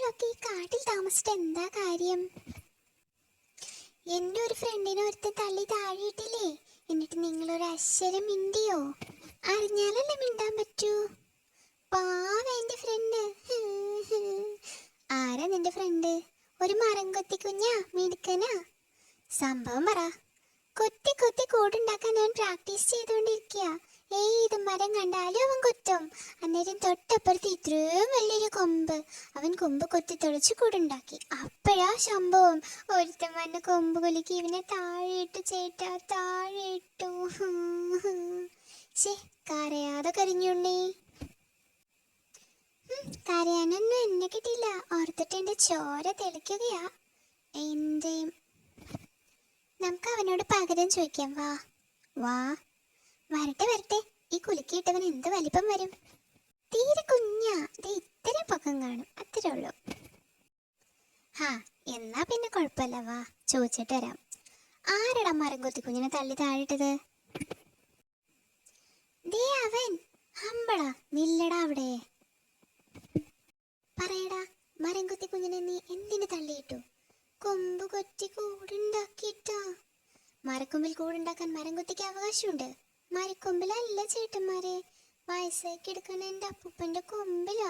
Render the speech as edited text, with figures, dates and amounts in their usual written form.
നിങ്ങളൊക്കെ ഈ കാട്ടിൽ താമസിച്ചിട്ട് എന്താ കാര്യം? എൻ്റെ ഒരു ഫ്രണ്ടിനെ ഒരുത്ത തള്ളി താഴെയിട്ടില്ലേ, എന്നിട്ട് നിങ്ങളൊരു അക്ഷരം മിണ്ടിയോ? അറിഞ്ഞാലല്ലേ മിണ്ടാൻ പറ്റൂ. പാവ എൻ്റെ ഫ്രണ്ട്. ആരാ നിന്റെ ഫ്രണ്ട്? ഒരു മരം കൊത്തി കുഞ്ഞാ, മിടുക്കനാ? സംഭവം പറ. കൊത്തി കൊത്തി കൂടുണ്ടാക്കാൻ ഞാൻ പ്രാക്ടീസ് ചെയ്തുകൊണ്ടിരിക്കുക. ഏത് മരം കണ്ടാലും അവൻ കൊത്തും. അന്നേരം തൊട്ടപ്പുറത്ത് ഇത്രയും വലിയൊരു കൊമ്പ്. അവൻ കൊമ്പ് കൊത്തി തെളിച്ച് കൂടുണ്ടാക്കി. അപ്പോഴാ സംഭവം. ഒരുത്തൻ വന്ന് കൊമ്പ് കുലുക്കി ഇവനെ താഴെയിട്ടു. ചേട്ടാ താഴെയിട്ടു. കരയാതെ കരിഞ്ഞുണ്ണി. കരയാനൊന്നും എന്നെ കിട്ടിയില്ല. ഓർത്തിട്ട് എൻ്റെ ചോര തെളിക്കുകയാ. എന്തേയും നമുക്ക് അവനോട് പകരം ചോദിക്കാം. വാ വാ. വരട്ടെ വരട്ടെ. ഈ കുലുക്കിയിട്ടവൻ എന്ത് വലിപ്പം വരും? തീരെ കുഞ്ഞാ, ഇത്ര പൊക്കം കാണും, അത്രേ ഉള്ളൂ. എന്നാ പിന്നെ കുഴപ്പമില്ല. വാ, ചോദിച്ചിട്ട് വരാം. ആരടാ മരം കൊത്തി കുഞ്ഞിനെ തള്ളി താഴിട്ടത്? ദേ അവൻ. ഹമ്പടാ, നില്ലടാ അവിടെ. പറയടാ, മരം കൊത്തി കുഞ്ഞിനെ നീ എന്തിനു തള്ളിയിട്ടു? കൊമ്പ് കൊത്തി കൂടുണ്ടാക്കിയിട്ടാ. മരക്കൊമ്പിൽ കൂടുണ്ടാക്കാൻ മരം കൊത്തിക്ക് അവകാശമുണ്ട്. മരക്കൊമ്പിലല്ല ചേട്ടന്മാരെ, വയസ്സാക്കി എടുക്കാൻ എൻ്റെ അപ്പൂപ്പൻ്റെ കൊമ്പിലാ.